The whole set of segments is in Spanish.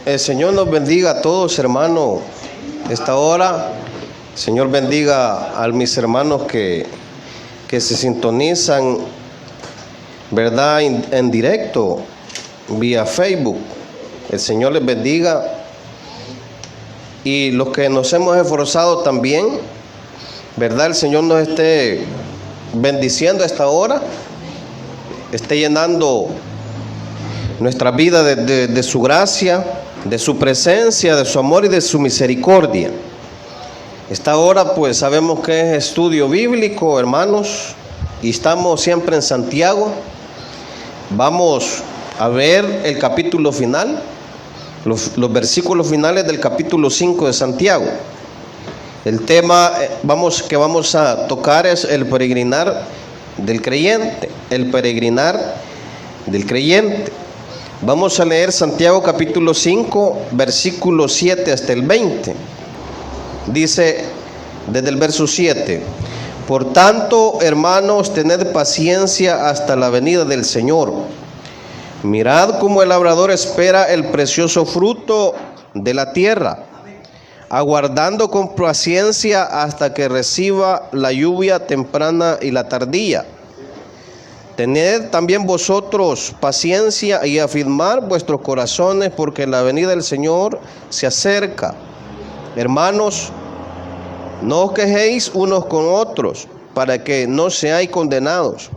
El Señor nos bendiga a todos, hermano, esta hora. El Señor bendiga a mis hermanos que se sintonizan, ¿verdad?, en directo, vía Facebook. El Señor les bendiga. Y los que nos hemos esforzado también, ¿verdad?, el Señor nos esté bendiciendo a esta hora, esté llenando nuestra vida de su gracia, de su presencia, de su amor y de su misericordia. Esta hora pues sabemos que es estudio bíblico, hermanos, y estamos siempre en Santiago. Vamos a ver el capítulo final, los versículos finales del capítulo 5 de Santiago. El tema que vamos a tocar es el peregrinar del creyente, el peregrinar del creyente. Vamos a leer Santiago capítulo 5, versículo 7 hasta el 20. Dice desde el verso 7: Por tanto, hermanos, tened paciencia hasta la venida del Señor. Mirad cómo el labrador espera el precioso fruto de la tierra, aguardando con paciencia hasta que reciba la lluvia temprana y la tardía. Tened también vosotros paciencia y afirmad vuestros corazones, porque la venida del Señor se acerca. Hermanos, no os quejéis unos con otros, para que no seáis condenados.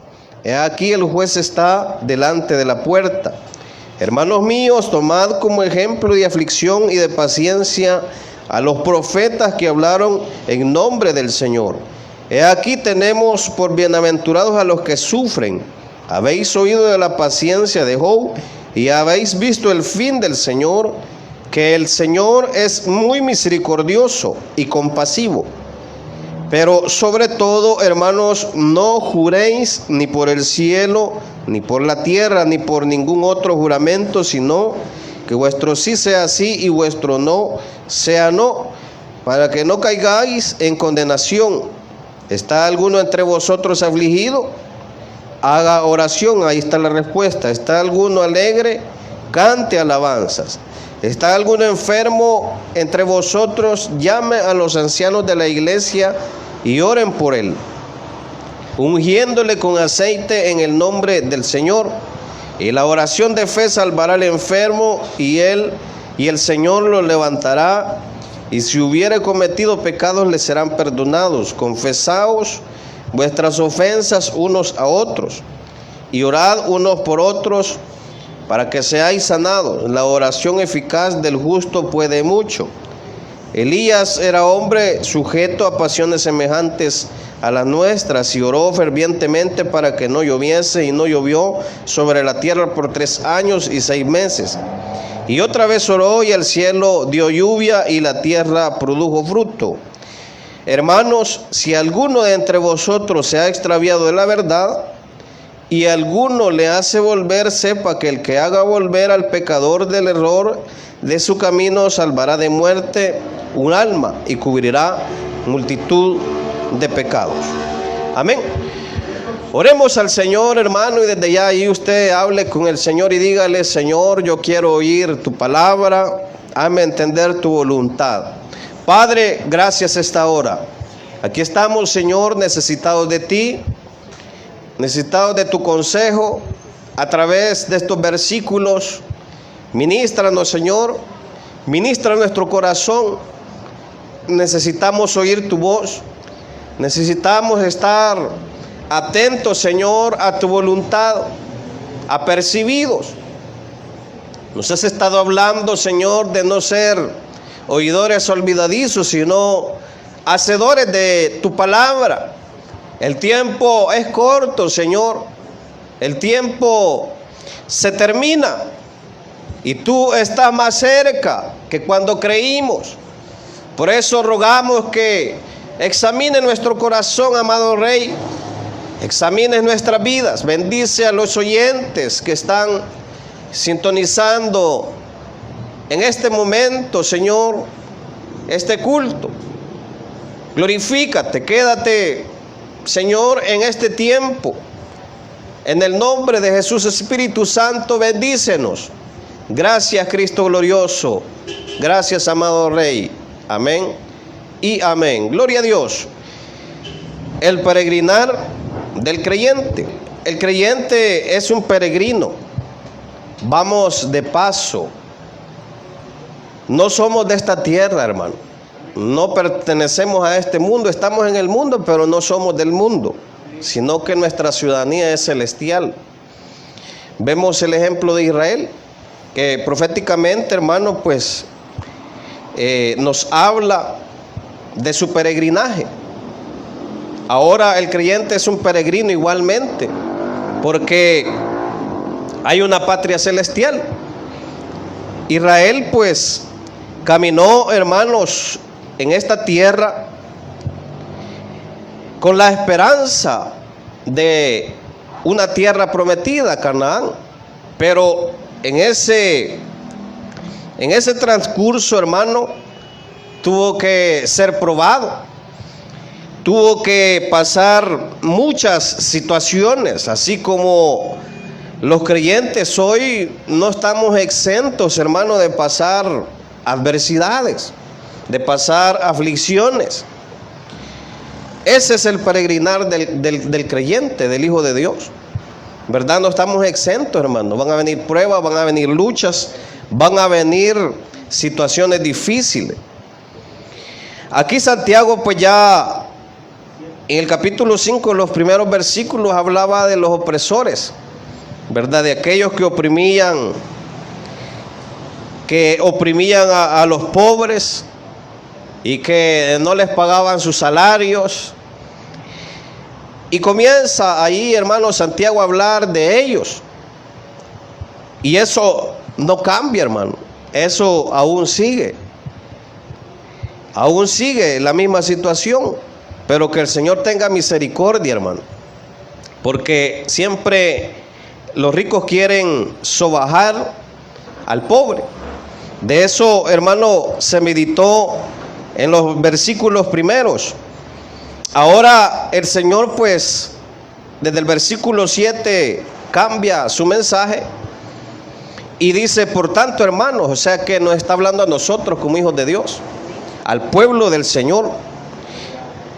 He aquí el juez está delante de la puerta. Hermanos míos, tomad como ejemplo de aflicción y de paciencia a los profetas que hablaron en nombre del Señor. He aquí tenemos por bienaventurados a los que sufren. Habéis oído de la paciencia de Job y habéis visto el fin del Señor, que el Señor es muy misericordioso y compasivo. Pero sobre todo, hermanos, no juréis ni por el cielo, ni por la tierra, ni por ningún otro juramento, sino que vuestro sí sea sí y vuestro no sea no, para que no caigáis en condenación. ¿Está alguno entre vosotros afligido? Haga oración. Ahí está la respuesta. ¿Está alguno alegre? Cante alabanzas. ¿Está alguno enfermo entre vosotros? Llame a los ancianos de la iglesia y oren por él, ungiéndole con aceite en el nombre del Señor. Y la oración de fe salvará al enfermo, y el Señor lo levantará. Y si hubiere cometido pecados, le serán perdonados. Confesaos vuestras ofensas unos a otros, y orad unos por otros, para que seáis sanados. La oración eficaz del justo puede mucho. Elías era hombre sujeto a pasiones semejantes a las nuestras, y oró fervientemente para que no lloviese, y no llovió sobre la tierra por 3 años y 6 meses. Y otra vez oró, y el cielo dio lluvia, y la tierra produjo fruto. Hermanos, si alguno de entre vosotros se ha extraviado de la verdad, y alguno le hace volver, sepa que el que haga volver al pecador del error de su camino salvará de muerte un alma y cubrirá multitud de pecados. Amén. Oremos al Señor, hermano, y desde ya ahí usted hable con el Señor y dígale: Señor, yo quiero oír tu palabra, hazme entender tu voluntad. Padre, gracias esta hora. Aquí estamos, Señor, necesitados de ti, necesitados de tu consejo a través de estos versículos. Ministranos, Señor, ministra nuestro corazón. Necesitamos oír tu voz, necesitamos estar atentos, Señor, a tu voluntad, apercibidos. Nos has estado hablando, Señor, de no ser oidores olvidadizos, sino hacedores de tu palabra. El tiempo es corto, Señor. El tiempo se termina y tú estás más cerca que cuando creímos. Por eso rogamos que examine nuestro corazón, amado Rey. Examine nuestras vidas. Bendice a los oyentes que están sintonizando en este momento, Señor, este culto. Glorifícate, quédate, Señor, en este tiempo. En el nombre de Jesús, Espíritu Santo, bendícenos. Gracias, Cristo glorioso. Gracias, amado Rey. Amén y amén. Gloria a Dios. El peregrinar del creyente. El creyente es un peregrino. Vamos de paso. No somos de esta tierra, hermano. No pertenecemos a este mundo. Estamos en el mundo, pero no somos del mundo, sino que nuestra ciudadanía es celestial. Vemos el ejemplo de Israel, que proféticamente, hermano, pues nos habla de su peregrinaje. Ahora el creyente es un peregrino igualmente, porque hay una patria celestial. Israel pues caminó, hermanos, en esta tierra con la esperanza de una tierra prometida, Canaán. Pero en ese transcurso, hermano, tuvo que ser probado, tuvo que pasar muchas situaciones, así como los creyentes hoy no estamos exentos, hermano, de pasar adversidades, de pasar aflicciones. Ese es el peregrinar del creyente, del Hijo de Dios, ¿verdad? No estamos exentos, hermano. Van a venir pruebas, van a venir luchas, van a venir situaciones difíciles. Aquí Santiago, pues ya en el capítulo 5, los primeros versículos, hablaba de los opresores, ¿verdad? De aquellos que oprimían a los pobres y que no les pagaban sus salarios. Y comienza ahí, hermano, Santiago a hablar de ellos. Y eso no cambia, hermano. Eso aún sigue. Aún sigue la misma situación. Pero que el Señor tenga misericordia, hermano. Porque siempre los ricos quieren sobajar al pobre. De eso, hermano, se meditó en los versículos primeros. Ahora el Señor, pues, desde el versículo 7 cambia su mensaje y dice: por tanto, hermanos, o sea que nos está hablando a nosotros como hijos de Dios, al pueblo del Señor.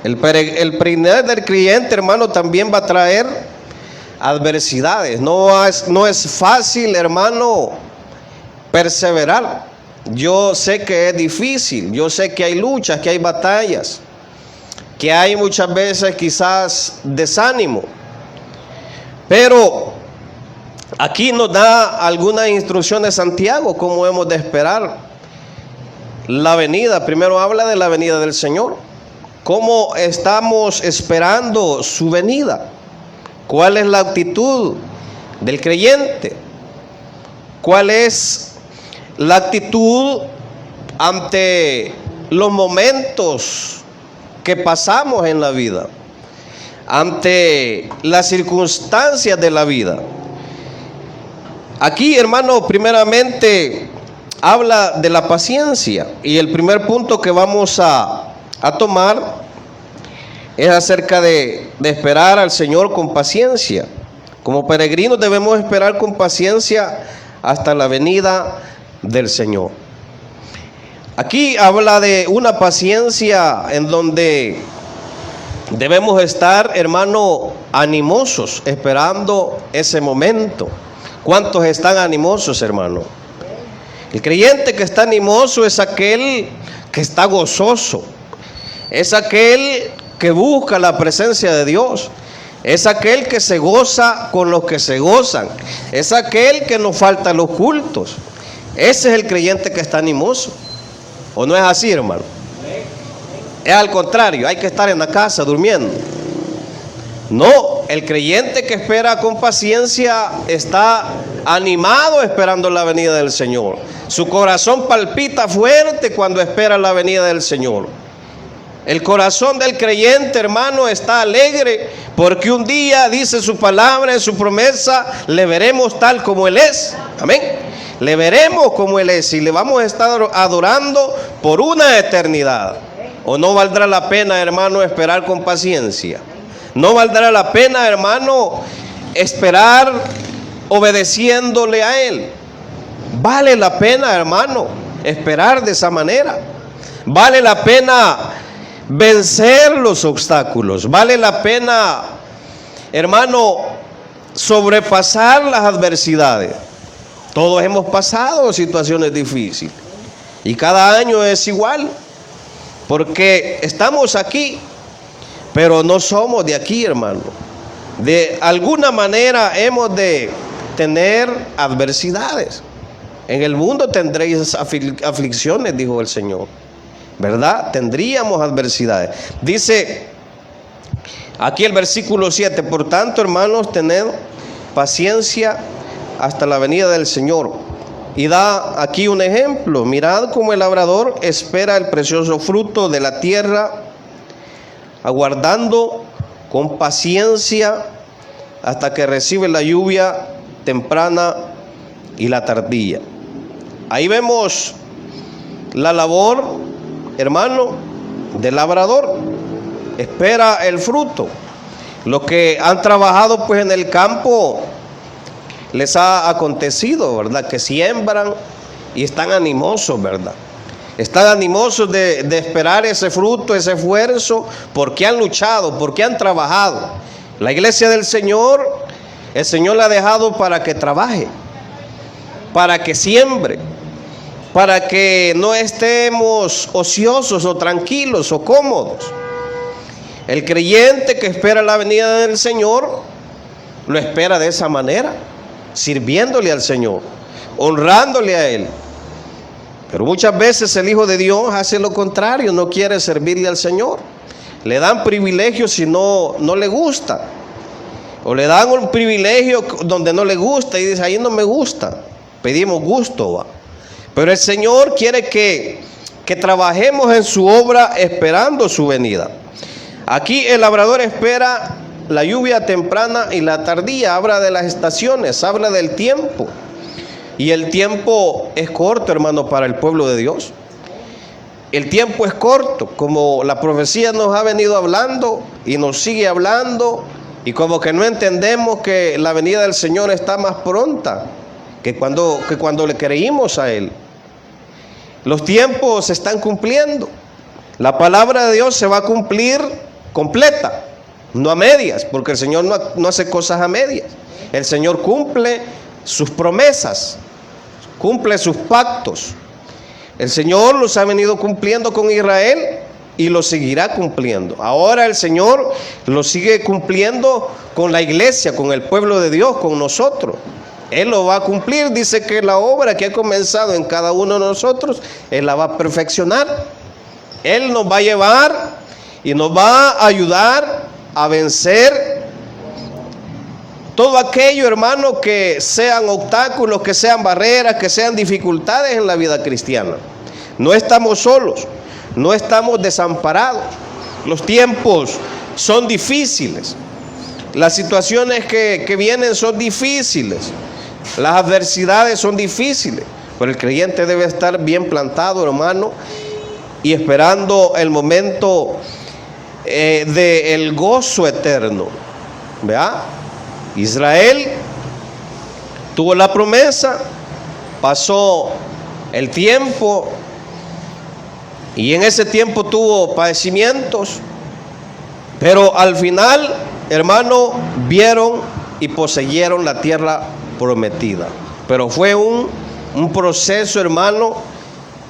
El peregrinar del creyente, hermano, también va a traer adversidades. No es fácil, hermano, perseverar. Yo sé que es difícil, yo sé que hay luchas, que hay batallas, que hay muchas veces quizás desánimo. Pero aquí nos da algunas instrucciones Santiago, cómo hemos de esperar la venida. Primero habla de la venida del Señor. ¿Cómo estamos esperando su venida? ¿Cuál es la actitud del creyente? ¿Cuál es la actitud ante los momentos que pasamos en la vida, ante las circunstancias de la vida? Aquí, hermano, primeramente habla de la paciencia, y el primer punto que vamos a tomar es acerca de esperar al Señor con paciencia. Como peregrinos debemos esperar con paciencia hasta la venida del Señor. Aquí habla de una paciencia en donde debemos estar, hermano, animosos, esperando ese momento. ¿Cuántos están animosos, hermano? El creyente que está animoso es aquel que está gozoso, es aquel que busca la presencia de Dios, es aquel que se goza con los que se gozan, es aquel que no falta los cultos. Ese es el creyente que está animoso. ¿O no es así, hermano? Es al contrario, hay que estar en la casa durmiendo. No, el creyente que espera con paciencia está animado esperando la venida del Señor. Su corazón palpita fuerte cuando espera la venida del Señor. El corazón del creyente, hermano, está alegre porque un día, dice su palabra, en su promesa, le veremos tal como Él es. Amén. Le veremos como Él es y le vamos a estar adorando por una eternidad. ¿O no valdrá la pena, hermano, esperar con paciencia? ¿No valdrá la pena, hermano, esperar obedeciéndole a Él? Vale la pena, hermano, esperar de esa manera. Vale la pena vencer los obstáculos. Vale la pena, hermano, sobrepasar las adversidades. Todos hemos pasado situaciones difíciles y cada año es igual, porque estamos aquí, pero no somos de aquí, hermano. De alguna manera hemos de tener adversidades. En el mundo tendréis aflicciones, dijo el Señor, ¿verdad? Tendríamos adversidades. Dice aquí el versículo 7, por tanto, hermanos, tened paciencia hasta la venida del Señor. Y da aquí un ejemplo. Mirad cómo el labrador espera el precioso fruto de la tierra, aguardando con paciencia hasta que recibe la lluvia temprana y la tardía. Ahí vemos la labor, hermano, del labrador. Espera el fruto. Los que han trabajado pues en el campo, les ha acontecido, ¿verdad? Que siembran y están animosos, ¿verdad? Están animosos de esperar ese fruto, ese esfuerzo, porque han luchado, porque han trabajado. La iglesia del Señor, el Señor la ha dejado para que trabaje, para que siembre, para que no estemos ociosos o tranquilos o cómodos. El creyente que espera la venida del Señor, lo espera de esa manera, sirviéndole al Señor, honrándole a Él. Pero muchas veces el Hijo de Dios hace lo contrario, no quiere servirle al Señor. Le dan privilegios si no le gusta, o le dan un privilegio donde no le gusta y dice, ahí no me gusta. Pedimos gusto, ¿va? Pero el Señor quiere que trabajemos en su obra esperando su venida. Aquí el labrador espera la lluvia temprana y la tardía. Habla de las estaciones, habla del tiempo. Y el tiempo es corto, hermano, para el pueblo de Dios. El tiempo es corto, como la profecía nos ha venido hablando y nos sigue hablando, y como que no entendemos que la venida del Señor está más pronta que cuando le creímos a Él. Los tiempos se están cumpliendo. La palabra de Dios se va a cumplir completa, no a medias, porque el Señor no hace cosas a medias. El Señor cumple sus promesas, cumple sus pactos. El Señor los ha venido cumpliendo con Israel y los seguirá cumpliendo. Ahora el Señor los sigue cumpliendo con la iglesia, con el pueblo de Dios, con nosotros. Él lo va a cumplir. Dice que la obra que ha comenzado en cada uno de nosotros, Él la va a perfeccionar. Él nos va a llevar y nos va a ayudar a vencer todo aquello, hermano, que sean obstáculos, que sean barreras, que sean dificultades en la vida cristiana. No estamos solos, no estamos desamparados. Los tiempos son difíciles, las situaciones que vienen son difíciles, las adversidades son difíciles, pero el creyente debe estar bien plantado, hermano, y esperando el momento del gozo eterno. ¿Vea? Israel tuvo la promesa, pasó el tiempo y en ese tiempo tuvo padecimientos, pero al final, hermano, vieron y poseyeron la tierra prometida. Pero fue un proceso, hermano,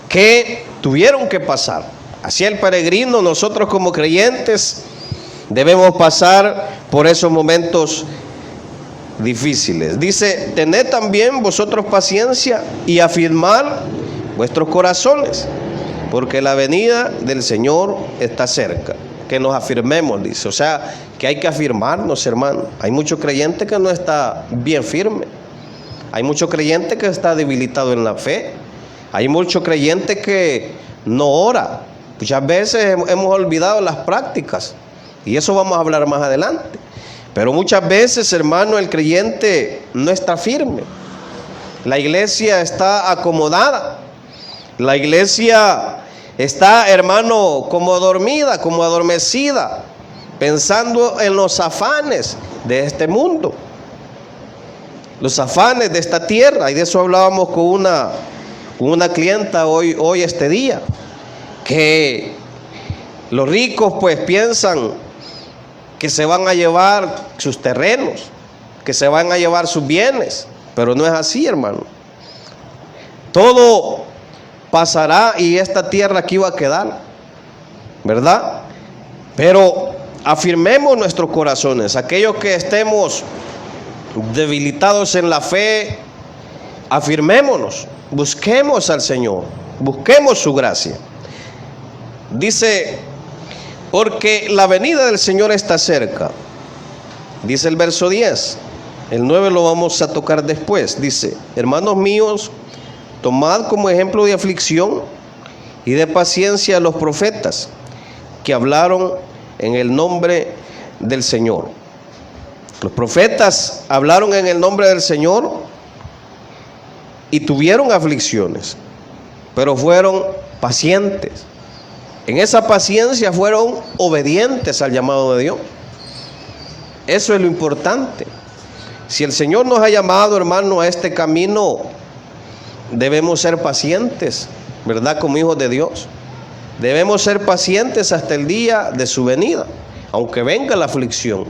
que tuvieron que pasar. Así el peregrino, nosotros como creyentes debemos pasar por esos momentos difíciles. Dice, tened también vosotros paciencia y afirmad vuestros corazones, porque la venida del Señor está cerca. Que nos afirmemos, dice. O sea, que hay que afirmarnos, hermano. Hay mucho creyente que no está bien firme. Hay mucho creyente que está debilitado en la fe. Hay mucho creyente que no ora. Muchas veces hemos olvidado las prácticas, y eso vamos a hablar más adelante. Pero muchas veces, hermano, el creyente no está firme. La iglesia está acomodada. La iglesia está, hermano, como dormida, como adormecida, pensando en los afanes de este mundo. los afanes de esta tierra. Y de eso hablábamos con una clienta hoy este día, que los ricos pues piensan que se van a llevar sus terrenos, que se van a llevar sus bienes, pero no es así, hermano. Todo pasará y esta tierra aquí va a quedar, ¿verdad? Pero afirmemos nuestros corazones, aquellos que estemos debilitados en la fe, afirmémonos, busquemos al Señor, busquemos su gracia. Dice, porque la venida del Señor está cerca. Dice el verso 10, el 9 lo vamos a tocar después. Dice, hermanos míos, tomad como ejemplo de aflicción y de paciencia a los profetas que hablaron en el nombre del Señor. Los profetas hablaron en el nombre del Señor y tuvieron aflicciones, pero fueron pacientes. En esa paciencia fueron obedientes al llamado de Dios. Eso es lo importante. Si el Señor nos ha llamado, hermano, a este camino, debemos ser pacientes, ¿verdad? Como hijos de Dios. Debemos ser pacientes hasta el día de su venida, aunque venga la aflicción.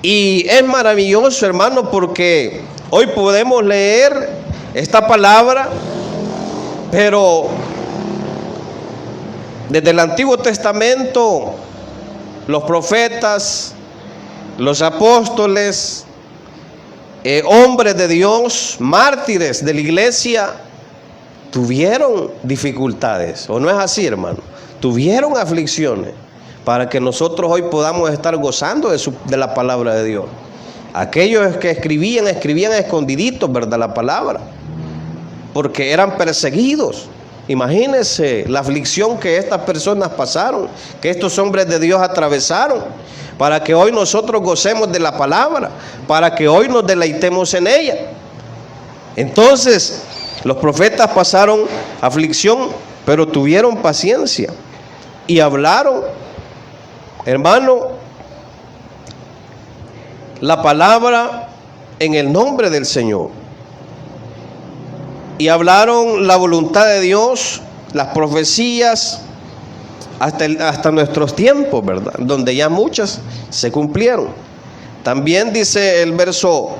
Y es maravilloso, hermano, porque hoy podemos leer esta palabra, pero desde el Antiguo Testamento, los profetas, los apóstoles, hombres de Dios, mártires de la iglesia, tuvieron dificultades, ¿o no es así, hermano? Tuvieron aflicciones para que nosotros hoy podamos estar gozando de la palabra de Dios. Aquellos que escribían escondiditos, ¿verdad? La palabra, porque eran perseguidos. Imagínense la aflicción que estas personas pasaron, que estos hombres de Dios atravesaron, para que hoy nosotros gocemos de la palabra, para que hoy nos deleitemos en ella. Entonces, los profetas pasaron aflicción, pero tuvieron paciencia y hablaron, hermano, la palabra en el nombre del Señor. Y hablaron la voluntad de Dios, las profecías, hasta nuestros tiempos, ¿verdad? Donde ya muchas se cumplieron. También dice el verso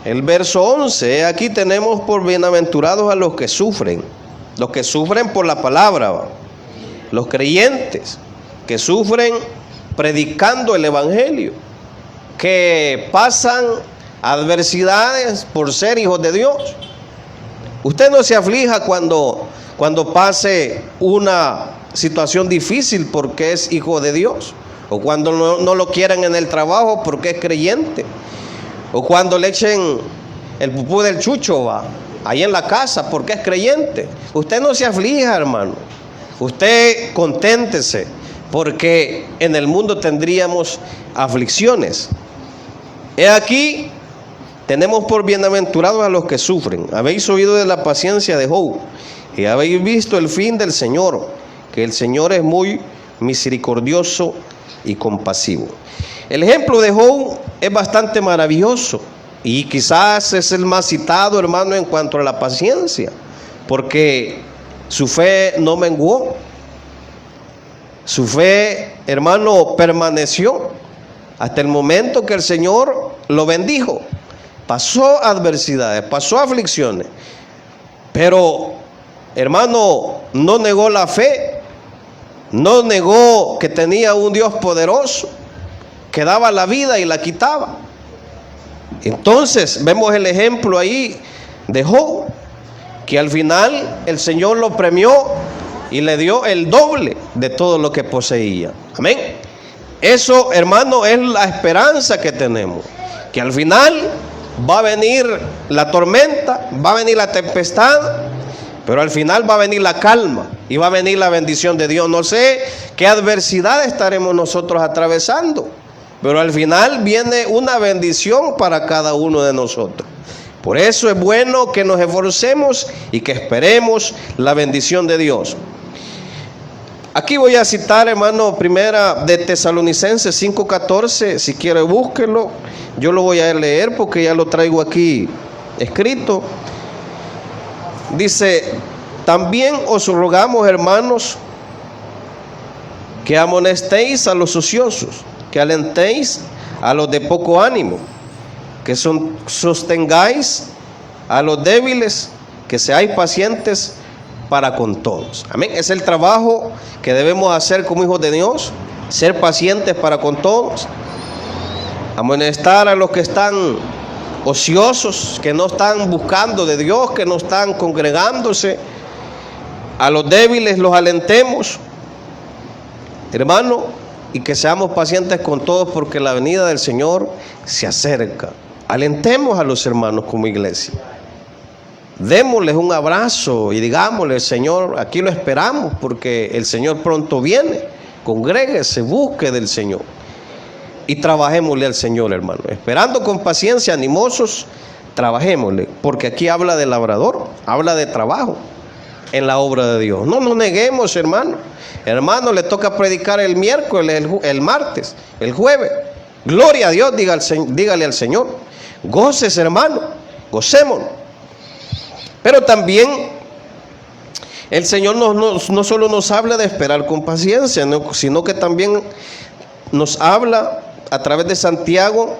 11, aquí tenemos por bienaventurados a los que sufren por la palabra, ¿va? Los creyentes que sufren predicando el evangelio, que pasan adversidades por ser hijos de Dios. Usted no se aflija cuando pase una situación difícil porque es hijo de Dios, o cuando no lo quieran en el trabajo porque es creyente, o cuando le echen el pupú del chucho, va, ahí en la casa porque es creyente. Usted no se aflija, hermano. Usted conténtese, porque en el mundo tendríamos aflicciones. He aquí, tenemos por bienaventurados a los que sufren. Habéis oído de la paciencia de Job y habéis visto el fin del Señor, que el Señor es muy misericordioso y compasivo. El ejemplo de Job es bastante maravilloso y quizás es el más citado, hermano, en cuanto a la paciencia, porque su fe no menguó. Su fe, hermano, permaneció hasta el momento que el Señor lo bendijo. Pasó adversidades, pasó aflicciones, pero, hermano, no negó la fe, no negó que tenía un Dios poderoso, que daba la vida y la quitaba. Entonces, vemos el ejemplo ahí de Job, que al final el Señor lo premió y le dio el doble de todo lo que poseía. Amén. Eso, hermano, es la esperanza que tenemos, que al final va a venir la tormenta, va a venir la tempestad, pero al final va a venir la calma y va a venir la bendición de Dios. No sé qué adversidad estaremos nosotros atravesando, pero al final viene una bendición para cada uno de nosotros. Por eso es bueno que nos esforcemos y que esperemos la bendición de Dios. Aquí voy a citar, hermano, primera de Tesalonicenses 5:14, si quiere búsquelo. Yo lo voy a leer porque ya lo traigo aquí escrito. Dice: también os rogamos, hermanos, que amonestéis a los ociosos, que alentéis a los de poco ánimo, que sostengáis a los débiles, que seáis pacientes para con todos. Amén. Es el trabajo que debemos hacer como hijos de Dios, ser pacientes para con todos, amonestar a los que están ociosos, que no están buscando de Dios, que no están congregándose. A los débiles los alentemos, hermano, y que seamos pacientes con todos, porque la venida del Señor se acerca. Alentemos a los hermanos como iglesia. Démosles un abrazo y digámosle: Señor, aquí lo esperamos porque el Señor pronto viene. Congréguese, busque del Señor y trabajémosle al Señor, hermano. Esperando con paciencia, animosos, trabajémosle, porque aquí habla de labrador, habla de trabajo en la obra de Dios. No nos neguemos, hermano. Hermano, le toca predicar el miércoles, el martes, el jueves. Gloria a Dios, dígale al Señor. Goces, hermano, gocémonos. Pero también el Señor no solo nos habla de esperar con paciencia, sino que también nos habla a través de Santiago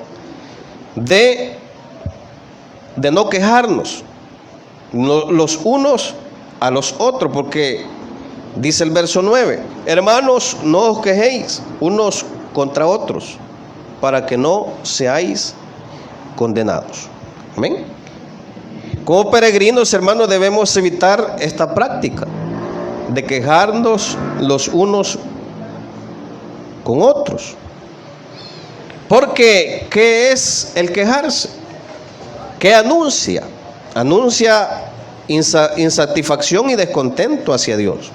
de no quejarnos los unos a los otros, porque dice el verso 9: hermanos, no os quejéis unos contra otros, para que no seáis condenados. Amén. Como peregrinos, hermanos, debemos evitar esta práctica de quejarnos los unos con otros. Porque, ¿qué es el quejarse? ¿Qué anuncia? Anuncia insatisfacción y descontento hacia Dios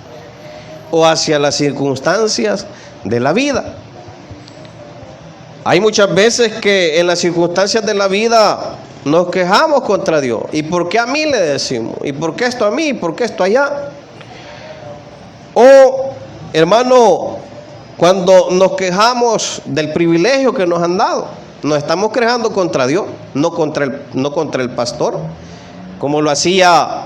o hacia las circunstancias de la vida. Hay muchas veces que en las circunstancias de la vida nos quejamos contra Dios. ¿Y por qué a mí?, le decimos. ¿Y por qué esto a mí? ¿Y por qué esto allá? O, hermano, cuando nos quejamos del privilegio que nos han dado, nos estamos quejando contra Dios, no contra el pastor, como lo hacía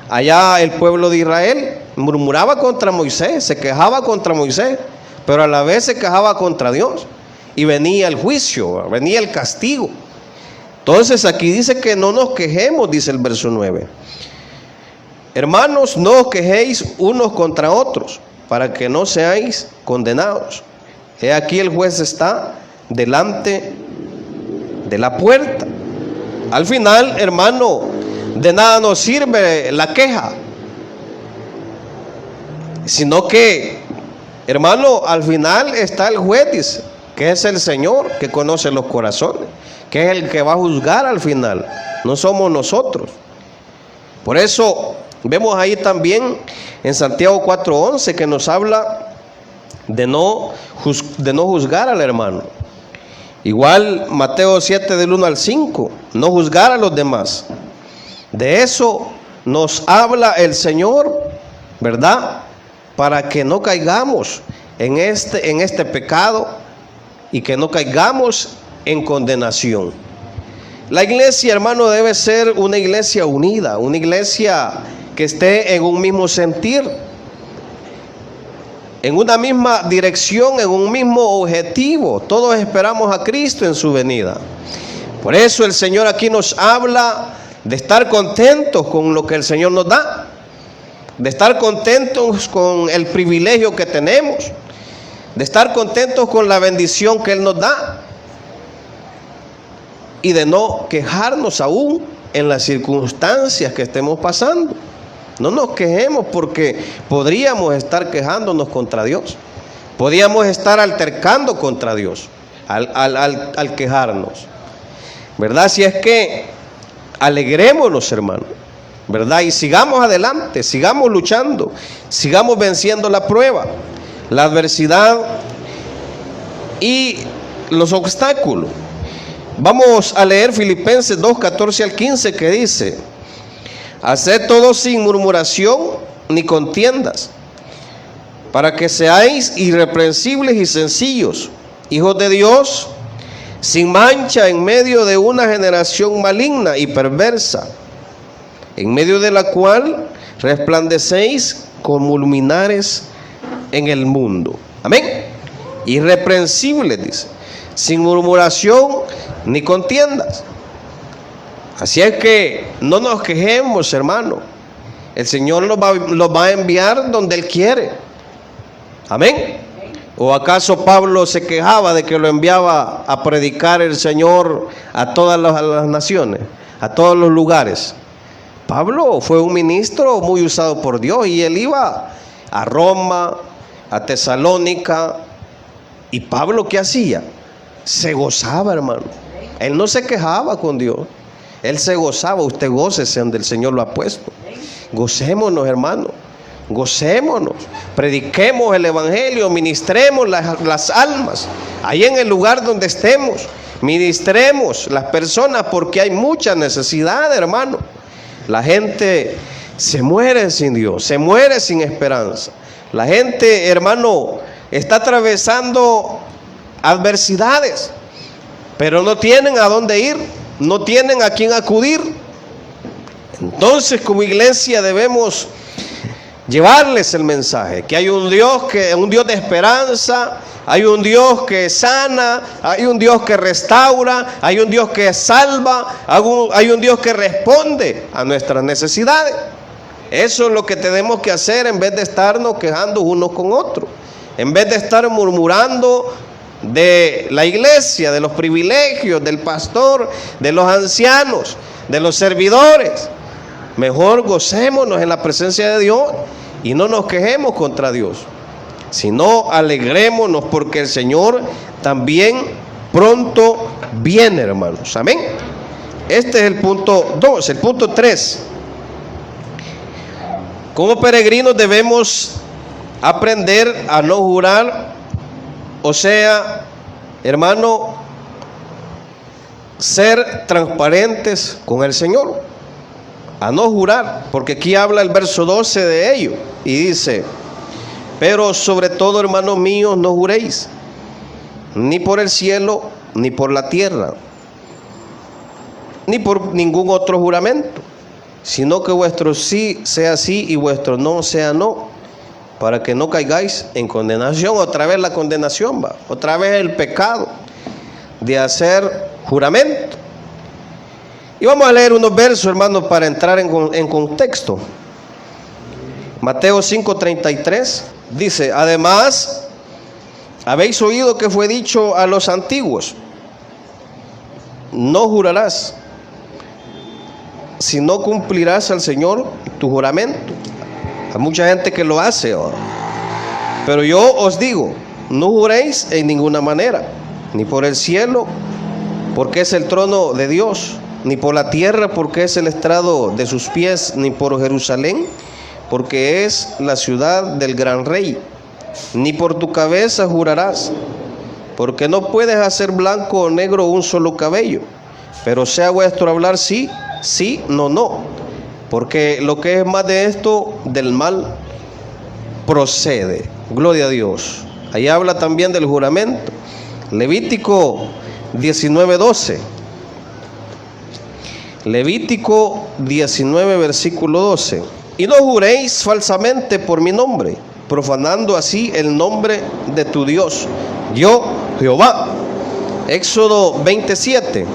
allá el pueblo de Israel. Murmuraba contra Moisés, se quejaba contra Moisés, pero a la vez se quejaba contra Dios, y venía el juicio, venía el castigo. Entonces aquí dice que no nos quejemos, dice el verso 9. Hermanos, no os quejéis unos contra otros, para que no seáis condenados. He aquí el juez está delante de la puerta. Al final, hermano, de nada nos sirve la queja, sino que, hermano, al final está el juez, dice, que es el Señor, que conoce los corazones, que es el que va a juzgar al final, no somos nosotros. Por eso vemos ahí también en Santiago 4:11 que nos habla de no juzgar al hermano. Igual Mateo 7 del 1 al 5, no juzgar a los demás. De eso nos habla el Señor, ¿verdad? Para que no caigamos en este pecado y que no caigamos en condenación. La iglesia, hermano, debe ser una iglesia unida, una iglesia que esté en un mismo sentir, en una misma dirección, en un mismo objetivo. Todos esperamos a Cristo en su venida. Por eso el Señor aquí nos habla de estar contentos con lo que el Señor nos da, de estar contentos con el privilegio que tenemos, de estar contentos con la bendición que Él nos da, y de no quejarnos aún en las circunstancias que estemos pasando. No nos quejemos, porque podríamos estar quejándonos contra Dios, podríamos estar altercando contra Dios al quejarnos, ¿verdad? Si es que alegrémonos, hermano, ¿verdad? Y sigamos adelante, sigamos luchando, sigamos venciendo la prueba, la adversidad y los obstáculos. Vamos a leer Filipenses 2:14 al 15, que dice: haced todo sin murmuración ni contiendas, para que seáis irreprensibles y sencillos, hijos de Dios, sin mancha en medio de una generación maligna y perversa, en medio de la cual resplandecéis como luminares en el mundo. Amén. Irreprensibles, dice, sin murmuración ni contiendas. Así es que no nos quejemos, hermano. El Señor los va a enviar donde Él quiere. Amén. ¿O acaso Pablo se quejaba de que lo enviaba a predicar el Señor a todas las naciones, a todos los lugares? Pablo fue un ministro muy usado por Dios y él iba a Roma, a Tesalónica. ¿Y Pablo qué hacía? Se gozaba, hermano. Él no se quejaba con Dios. Él se gozaba. Usted gócese donde el Señor lo ha puesto. Gocémonos, hermano. Gocémonos. Prediquemos el evangelio. Ministremos las almas. Ahí en el lugar donde estemos. Ministremos las personas porque hay mucha necesidad, hermano. La gente se muere sin Dios. Se muere sin esperanza. La gente, hermano, está atravesando adversidades, pero no tienen a dónde ir, no tienen a quién acudir. Entonces, como iglesia debemos llevarles el mensaje, que hay un Dios de esperanza, hay un Dios que sana, hay un Dios que restaura, hay un Dios que salva, hay un Dios que responde a nuestras necesidades. Eso es lo que tenemos que hacer en vez de estarnos quejando unos con otros, en vez de estar murmurando de la iglesia, de los privilegios, del pastor, de los ancianos, de los servidores. Mejor gocémonos en la presencia de Dios y no nos quejemos contra Dios, sino alegrémonos porque el Señor también pronto viene, hermanos. Amén. Este es el punto 2. El punto 3. Como peregrinos debemos aprender a no jurar, o sea, hermano, ser transparentes con el Señor, a no jurar, porque aquí habla el verso 12 de ello, y dice: pero sobre todo, hermanos míos, no juréis, ni por el cielo, ni por la tierra, ni por ningún otro juramento, sino que vuestro sí sea sí y vuestro no sea no, para que no caigáis en condenación. Otra vez la condenación, va. Otra vez el pecado de hacer juramento. Y vamos a leer unos versos, hermanos, para entrar en contexto. Mateo 5:33 dice: además, habéis oído que fue dicho a los antiguos: no jurarás, si no cumplirás al Señor tu juramento. Hay mucha gente que lo hace, pero yo os digo: no juréis en ninguna manera, ni por el cielo, porque es el trono de Dios, ni por la tierra, porque es el estrado de sus pies, ni por Jerusalén, porque es la ciudad del gran rey, ni por tu cabeza jurarás, porque no puedes hacer blanco o negro un solo cabello, pero sea vuestro hablar sí, sí, no, no, porque lo que es más de esto, del mal procede. Gloria a Dios. Ahí habla también del juramento. Levítico 19:12. Levítico 19, versículo 12. Y no juréis falsamente por mi nombre, profanando así el nombre de tu Dios, yo Jehová. Éxodo 27.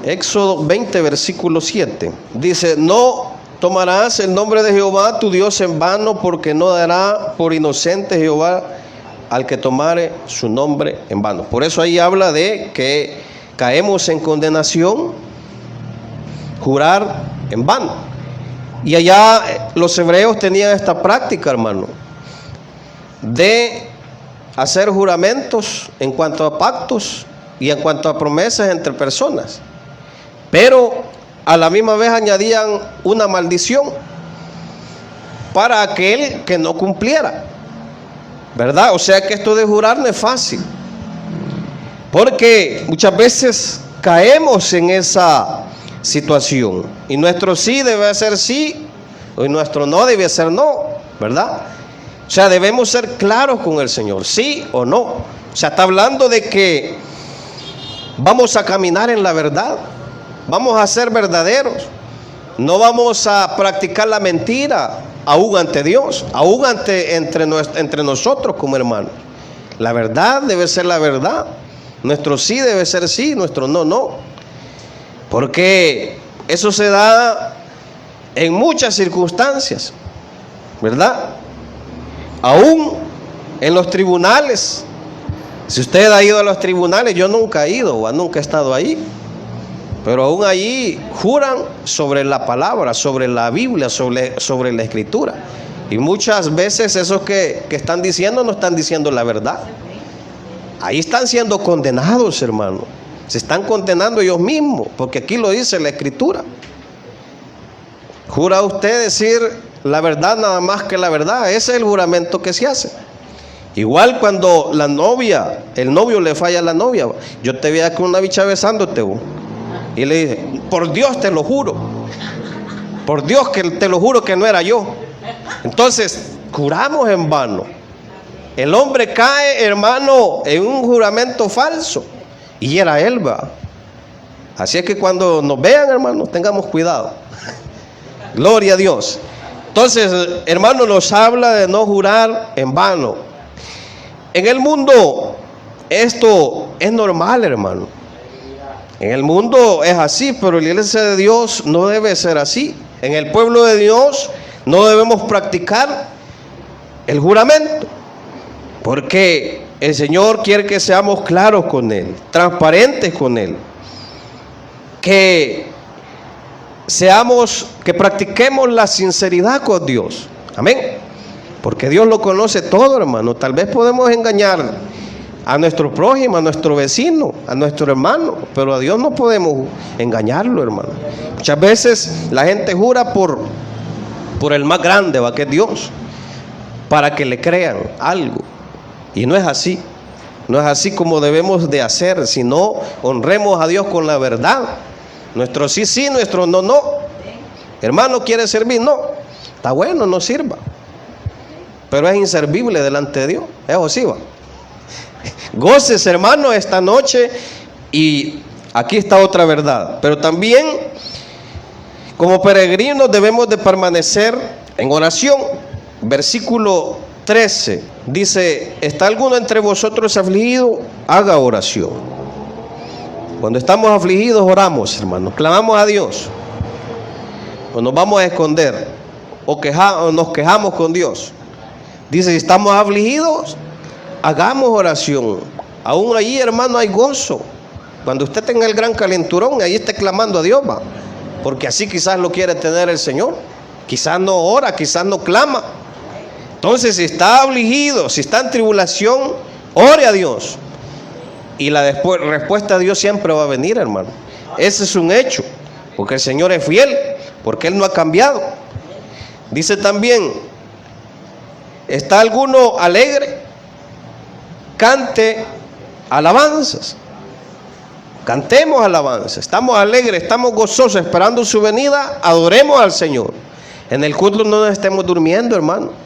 Éxodo 20, versículo 7. Dice: no tomarás el nombre de Jehová tu Dios en vano, porque no dará por inocente Jehová al que tomare su nombre en vano. Por eso ahí habla de que caemos en condenación, jurar en vano. Y allá los hebreos tenían esta práctica, hermano, de hacer juramentos en cuanto a pactos y en cuanto a promesas entre personas, pero a la misma vez añadían una maldición para aquel que no cumpliera, ¿verdad? O sea que esto de jurar no es fácil, porque muchas veces caemos en esa situación y nuestro sí debe ser sí y nuestro no debe ser no, ¿verdad? O sea, debemos ser claros con el Señor, sí o no. O sea, está hablando de que vamos a caminar en la verdad, vamos a ser verdaderos, no vamos a practicar la mentira, aún ante Dios, aún entre nosotros como hermanos. La verdad debe ser la verdad, nuestro sí debe ser sí, nuestro no, no. Porque eso se da en muchas circunstancias, ¿verdad? Aún en los tribunales. Si usted ha ido a los tribunales, yo nunca he ido o nunca he estado ahí, pero aún allí juran sobre la palabra, sobre la Biblia, sobre la Escritura. Y muchas veces esos que están diciendo no están diciendo la verdad. Ahí están siendo condenados, hermano. Se están condenando ellos mismos, porque aquí lo dice la Escritura. ¿Jura usted decir la verdad nada más que la verdad? Ese es el juramento que se hace. Igual cuando el novio le falla a la novia. Yo te vi aquí una bicha besándote, y le dije, por Dios te lo juro, por Dios que te lo juro que no era yo. Entonces, juramos en vano. El hombre cae, hermano, en un juramento falso, y era él, va. Así es que cuando nos vean, hermano, tengamos cuidado. Gloria a Dios. Entonces, hermano, nos habla de no jurar en vano. En el mundo esto es normal, hermano. En el mundo es así, pero en la iglesia de Dios no debe ser así. En el pueblo de Dios no debemos practicar el juramento, porque el Señor quiere que seamos claros con Él, transparentes con Él, que practiquemos la sinceridad con Dios. Amén. Porque Dios lo conoce todo, hermano. Tal vez podemos engañar a nuestro prójimo, a nuestro vecino, a nuestro hermano, pero a Dios no podemos engañarlo, hermano. Muchas veces la gente jura por el más grande, ¿va? Que es Dios, para que le crean algo. Y no es así. No es así como debemos de hacer, sino honremos a Dios con la verdad. Nuestro sí, sí, nuestro no, no. Hermano, ¿quiere servir? No. Está bueno, no sirva. Pero es inservible delante de Dios. Eso sí, va. Goces, hermano, esta noche. Y aquí está otra verdad. Pero también, como peregrinos, debemos de permanecer en oración. Versículo 13 dice: ¿está alguno entre vosotros afligido? Haga oración. Cuando estamos afligidos, oramos, hermano. Clamamos a Dios. O nos vamos a esconder. O nos quejamos con Dios. Dice, si estamos afligidos, hagamos oración. Aún allí, hermano, hay gozo. Cuando usted tenga el gran calenturón, ahí esté clamando a Dios, va. Porque así quizás lo quiere tener el Señor. Quizás no ora, quizás no clama. Entonces, si está afligido, si está en tribulación, ore a Dios. Y la respuesta de Dios siempre va a venir, hermano. Ese es un hecho. Porque el Señor es fiel. Porque Él no ha cambiado. Dice también, ¿está alguno alegre? Cante alabanzas. Cantemos alabanzas. Estamos alegres, estamos gozosos, esperando su venida. Adoremos al Señor. En el culto no nos estemos durmiendo, hermano.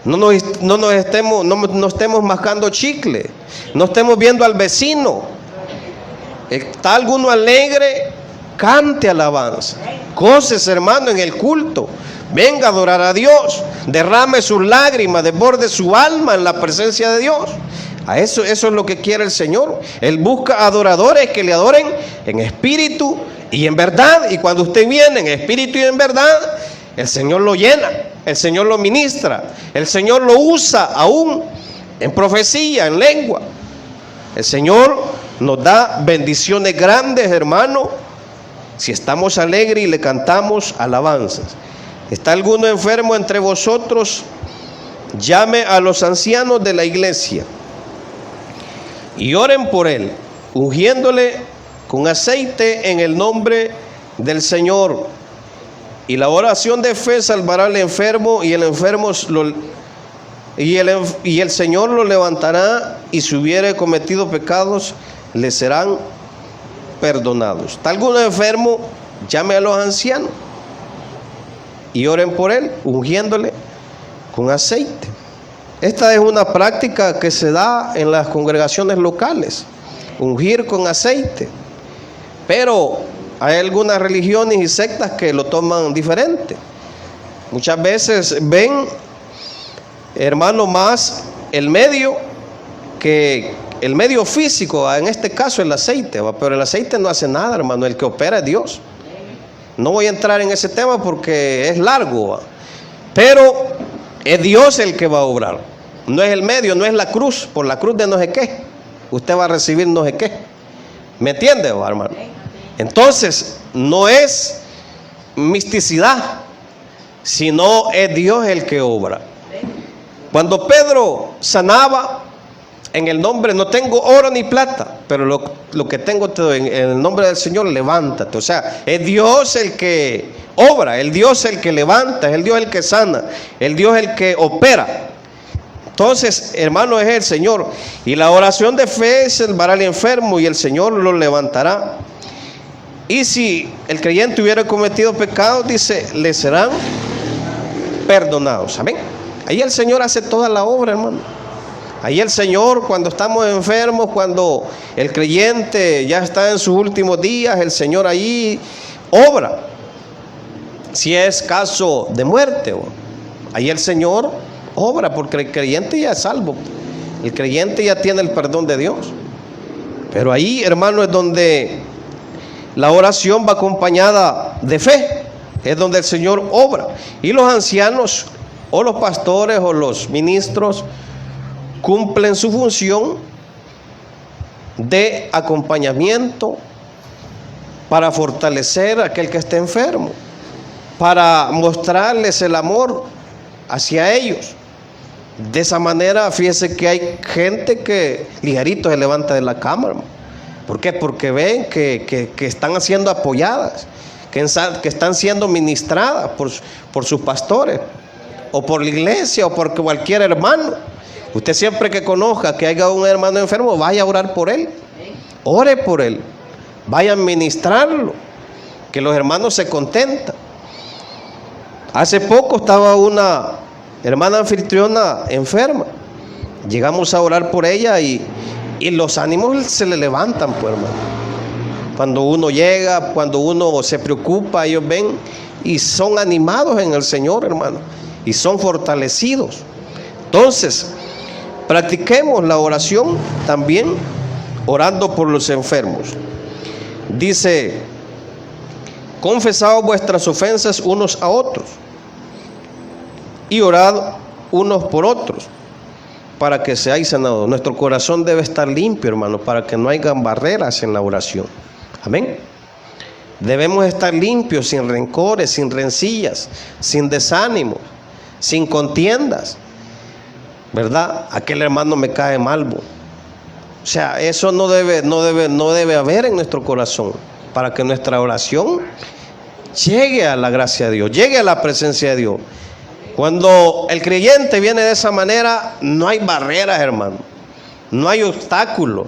No estemos mascando chicle. No estemos viendo al vecino. ¿Está alguno alegre? Cante alabanza. Goces, hermano, en el culto. Venga a adorar a Dios. Derrame sus lágrimas, desborde su alma en la presencia de Dios. Eso es lo que quiere el Señor. Él busca adoradores que le adoren en espíritu y en verdad. Y cuando usted viene en espíritu y en verdad, el Señor lo llena, el Señor lo ministra, el Señor lo usa aún en profecía, en lengua. El Señor nos da bendiciones grandes, hermano, si estamos alegres y le cantamos alabanzas. ¿Está alguno enfermo entre vosotros? Llame a los ancianos de la iglesia y oren por él, ungiéndole con aceite en el nombre del Señor. Y la oración de fe salvará al enfermo, y el Señor lo levantará, y si hubiere cometido pecados, le serán perdonados. ¿Está alguno enfermo? Llame a los ancianos y oren por él, ungiéndole con aceite. esta es una práctica que se da en las congregaciones locales, ungir con aceite. Pero hay algunas religiones y sectas que lo toman diferente. Muchas veces ven, hermano, más el medio que el medio físico, en este caso el aceite, pero el aceite no hace nada, hermano, el que opera es Dios. No voy a entrar en ese tema porque es largo, pero es Dios el que va a obrar. No es el medio, no es la cruz, por la cruz de no sé qué, usted va a recibir no sé qué. ¿Me entiende, hermano? Entonces, no es misticidad, sino es Dios el que obra. Cuando Pedro sanaba, en el nombre, no tengo oro ni plata, pero lo que tengo te doy, en el nombre del Señor, levántate. O sea, es Dios el que obra, el Dios el que levanta, es el Dios el que sana, el Dios el que opera. Entonces, hermano, es el Señor. Y la oración de fe salvará al enfermo y el Señor lo levantará. Y si el creyente hubiera cometido pecados, dice, le serán perdonados. Amén. Ahí el Señor hace toda la obra, hermano. Ahí el Señor, cuando estamos enfermos, cuando el creyente ya está en sus últimos días, el Señor ahí obra. Si es caso de muerte, ahí el Señor obra, porque el creyente ya es salvo. El creyente ya tiene el perdón de Dios. Pero ahí, hermano, es donde la oración va acompañada de fe. Es donde el Señor obra. Y los ancianos, o los pastores, o los ministros, cumplen su función de acompañamiento para fortalecer a aquel que esté enfermo, para mostrarles el amor hacia ellos. De esa manera, fíjese que hay gente que ligerito se levanta de la cama, hermano. ¿Por qué? Porque ven que están siendo apoyadas, que están siendo ministradas por sus pastores, o por la iglesia, o por cualquier hermano. Usted siempre que conozca que haya un hermano enfermo, vaya a orar por él. Ore por él. Vaya a ministrarlo. Que los hermanos se contentan. Hace poco estaba una hermana anfitriona enferma. Llegamos a orar por ella y los ánimos se le levantan, pues, hermano. Cuando uno llega, cuando uno se preocupa, ellos ven y son animados en el Señor, hermano. Y son fortalecidos. Entonces, practiquemos la oración también orando por los enfermos. Dice, confesad vuestras ofensas unos a otros y orad unos por otros para que seáis sanados. Nuestro corazón debe estar limpio, hermano, para que no hayan barreras en la oración. Amén. Debemos estar limpios, sin rencores, sin rencillas, sin desánimo, sin contiendas. ¿Verdad? Aquel hermano me cae mal. O sea, eso no debe haber en nuestro corazón, para que nuestra oración llegue a la gracia de Dios, llegue a la presencia de Dios. Cuando el creyente viene de esa manera, no hay barreras, hermano, no hay obstáculos.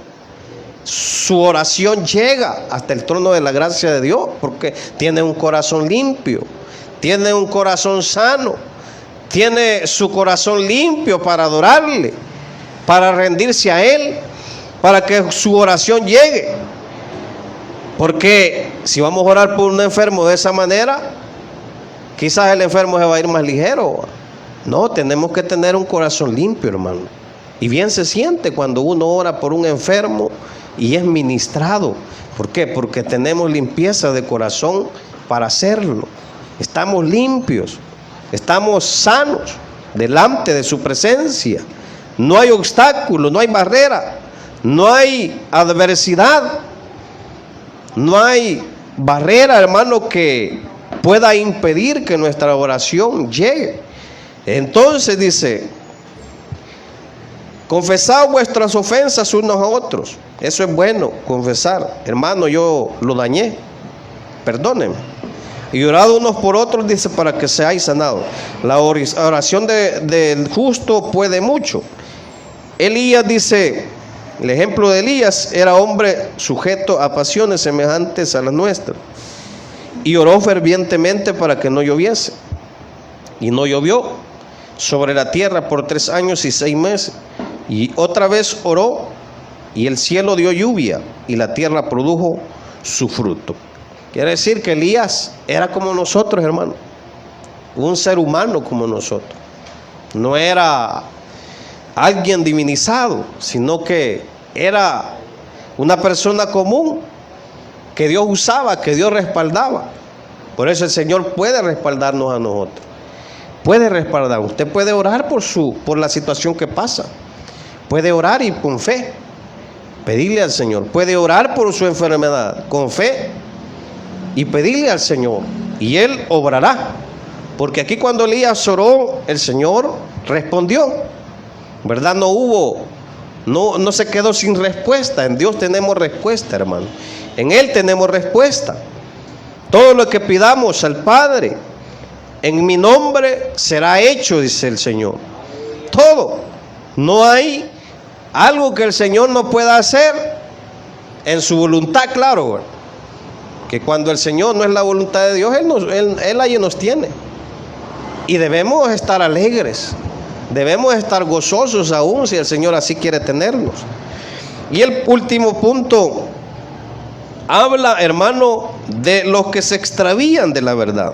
Su oración llega hasta el trono de la gracia de Dios, porque tiene un corazón limpio, tiene un corazón sano, tiene su corazón limpio para adorarle, para rendirse a Él, para que su oración llegue. Porque si vamos a orar por un enfermo de esa manera, quizás el enfermo se va a ir más ligero. No, tenemos que tener un corazón limpio, hermano. Y bien se siente cuando uno ora por un enfermo y es ministrado. ¿Por qué? Porque tenemos limpieza de corazón para hacerlo. Estamos limpios. Estamos sanos delante de su presencia. No hay obstáculo, no hay barrera, no hay adversidad, no hay barrera, hermano, que pueda impedir que nuestra oración llegue. Entonces dice, confesad vuestras ofensas unos a otros. Eso es bueno, confesar. Hermano, yo lo dañé, perdónenme. Y orad unos por otros, dice, para que seáis sanados. La oración del justo puede mucho. Elías dice, el ejemplo de Elías, era hombre sujeto a pasiones semejantes a las nuestras. Y oró fervientemente para que no lloviese. Y no llovió. sobre la tierra por 3 años y 6 meses. Y otra vez oró, y el cielo dio lluvia, y la tierra produjo su fruto. Quiere decir que Elías era como nosotros, hermano, un ser humano como nosotros. No era alguien divinizado, sino que era una persona común que Dios usaba, que Dios respaldaba. Por eso el Señor puede respaldarnos a nosotros. Puede respaldar. Usted puede orar por la situación que pasa. Puede orar y con fe pedirle al Señor. Puede orar por su enfermedad con fe y pedirle al Señor, y Él obrará. Porque aquí cuando Elías oró, el Señor respondió, ¿verdad? No se quedó sin respuesta. En Dios tenemos respuesta, hermano. En Él tenemos respuesta. Todo lo que pidamos al Padre en mi nombre será hecho, dice el Señor. Todo. No hay algo que el Señor no pueda hacer en su voluntad, claro. Que cuando el Señor no es la voluntad de Dios, Él allí nos tiene. Y debemos estar alegres. Debemos estar gozosos aún si el Señor así quiere tenernos. Y el último punto habla, hermano, de los que se extravían de la verdad.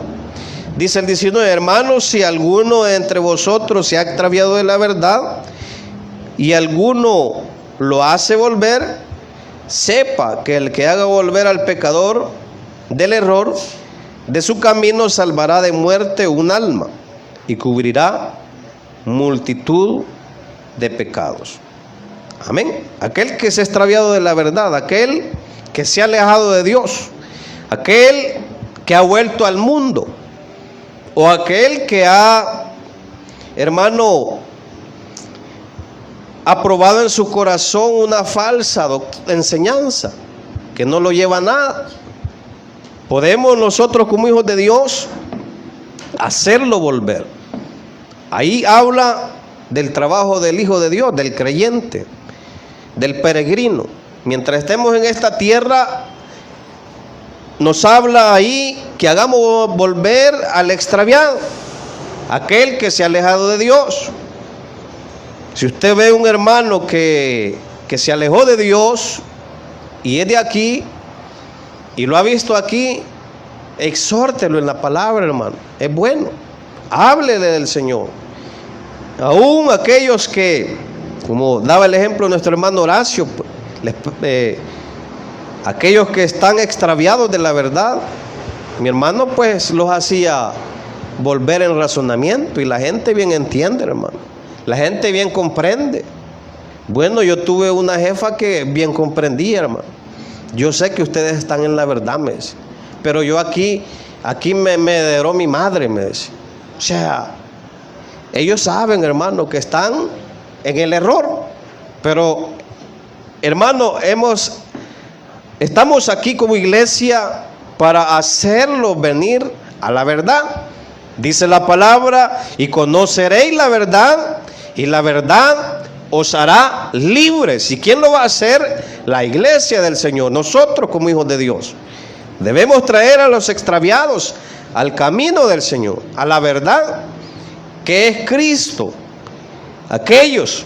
Dice el 19: hermanos, si alguno entre vosotros se ha extraviado de la verdad y alguno lo hace volver, sepa que el que haga volver al pecador del error de su camino salvará de muerte un alma y cubrirá multitud de pecados. Amén. Aquel que se ha extraviado de la verdad, aquel que se ha alejado de Dios, aquel que ha vuelto al mundo, o aquel que ha, hermano, aprobado en su corazón una falsa enseñanza que no lo lleva a nada. Podemos nosotros como hijos de Dios hacerlo volver. Ahí habla del trabajo del Hijo de Dios, del creyente, del peregrino. Mientras estemos en esta tierra, nos habla ahí que hagamos volver al extraviado, aquel que se ha alejado de Dios. Si usted ve un hermano que se alejó de Dios y es de aquí y lo ha visto aquí, exhórtelo en la palabra, hermano. Es bueno. Háblele del Señor. Aún aquellos que, como daba el ejemplo nuestro hermano Horacio, aquellos que están extraviados de la verdad, mi hermano pues los hacía volver en razonamiento, y la gente bien entiende, hermano. La gente bien comprende. Bueno, yo tuve una jefa que bien comprendía, hermano. Yo sé que ustedes están en la verdad, me dice, pero yo aquí me heredó mi madre, me dice. O sea, ellos saben, hermano, que están en el error, pero, hermano, estamos aquí como iglesia para hacerlos venir a la verdad. Dice la palabra: y conoceréis la verdad, y la verdad os hará libres. ¿Y quién lo va a hacer? La iglesia del Señor, nosotros como hijos de Dios. Debemos traer a los extraviados al camino del Señor, a la verdad que es Cristo. Aquellos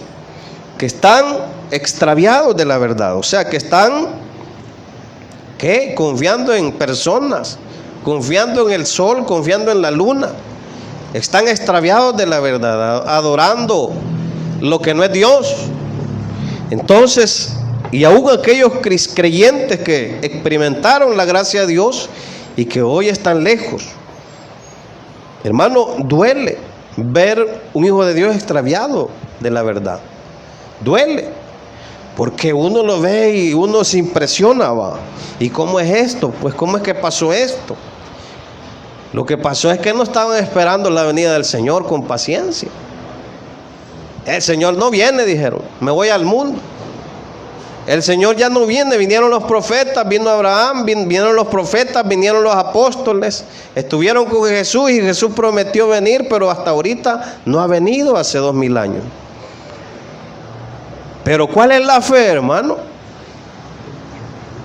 que están extraviados de la verdad, o sea, que están confiando en personas, confiando en el sol, confiando en la luna, están extraviados de la verdad, adorando lo que no es Dios. Entonces, y aún aquellos creyentes que experimentaron la gracia de Dios y que hoy están lejos, hermano, duele ver un hijo de Dios extraviado de la verdad. Duele, porque uno lo ve y uno se impresiona, ¿va? ¿Y cómo es esto? Pues ¿cómo es que pasó esto? Lo que pasó es que no estaban esperando la venida del Señor con paciencia. El Señor no viene, dijeron, me voy al mundo. El Señor ya no viene, vinieron los profetas, vino Abraham, vinieron los profetas, vinieron los apóstoles, estuvieron con Jesús y Jesús prometió venir, pero hasta ahorita no ha venido, hace 2000 años. Pero ¿cuál es la fe, hermano?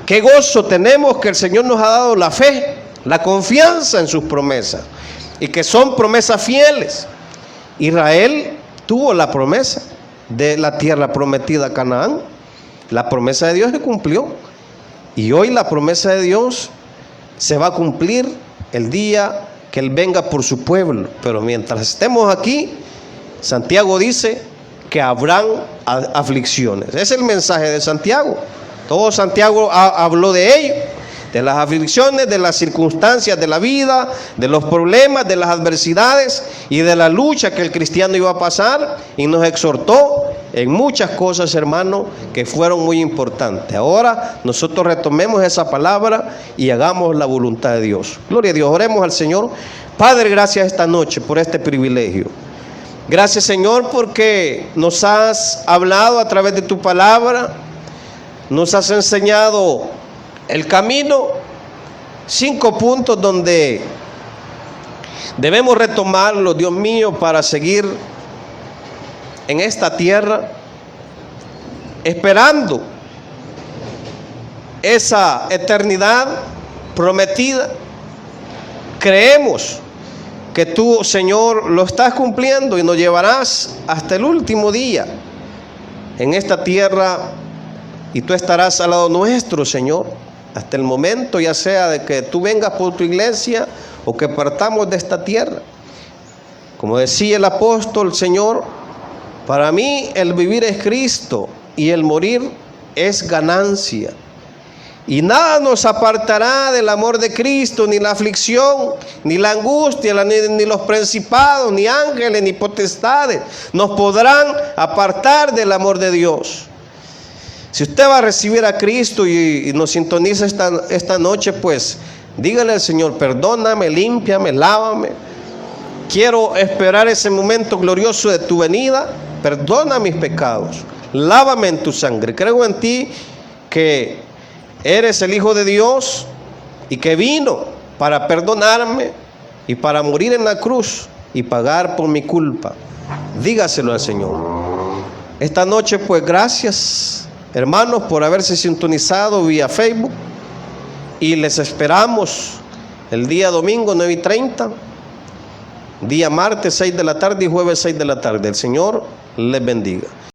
Qué gozo tenemos que el Señor nos ha dado la fe, la confianza en sus promesas, y que son promesas fieles. Israel tuvo la promesa de la tierra prometida, Canaán. La promesa de Dios se cumplió. Y hoy la promesa de Dios se va a cumplir el día que Él venga por su pueblo. Pero mientras estemos aquí, Santiago dice que habrán aflicciones. Ese es el mensaje de Santiago. Todo Santiago habló de ello, de las aflicciones, de las circunstancias de la vida, de los problemas, de las adversidades y de la lucha que el cristiano iba a pasar, y nos exhortó en muchas cosas, hermano, que fueron muy importantes. Ahora nosotros retomemos esa palabra y hagamos la voluntad de Dios. Gloria a Dios. Oremos al Señor. Padre, gracias esta noche por este privilegio. Gracias, Señor, porque nos has hablado a través de tu palabra, nos has enseñado el camino, 5 puntos donde debemos retomarlo, Dios mío, para seguir en esta tierra, esperando esa eternidad prometida. Creemos que tú, Señor, lo estás cumpliendo y nos llevarás hasta el último día en esta tierra, y tú estarás al lado nuestro, Señor, hasta el momento, ya sea de que tú vengas por tu iglesia o que partamos de esta tierra. Como decía el apóstol, Señor, para mí el vivir es Cristo y el morir es ganancia. Y nada nos apartará del amor de Cristo, ni la aflicción, ni la angustia, ni los principados, ni ángeles, ni potestades nos podrán apartar del amor de Dios. Si usted va a recibir a Cristo y nos sintoniza esta noche, pues dígale al Señor: perdóname, límpiame, lávame. Quiero esperar ese momento glorioso de tu venida. Perdona mis pecados, lávame en tu sangre. Creo en ti, que eres el Hijo de Dios y que vino para perdonarme y para morir en la cruz y pagar por mi culpa. Dígaselo al Señor. Esta noche, pues, gracias, hermanos, por haberse sintonizado vía Facebook, y les esperamos el día domingo 9:30, día martes 6 de la tarde y jueves 6 de la tarde. El Señor les bendiga.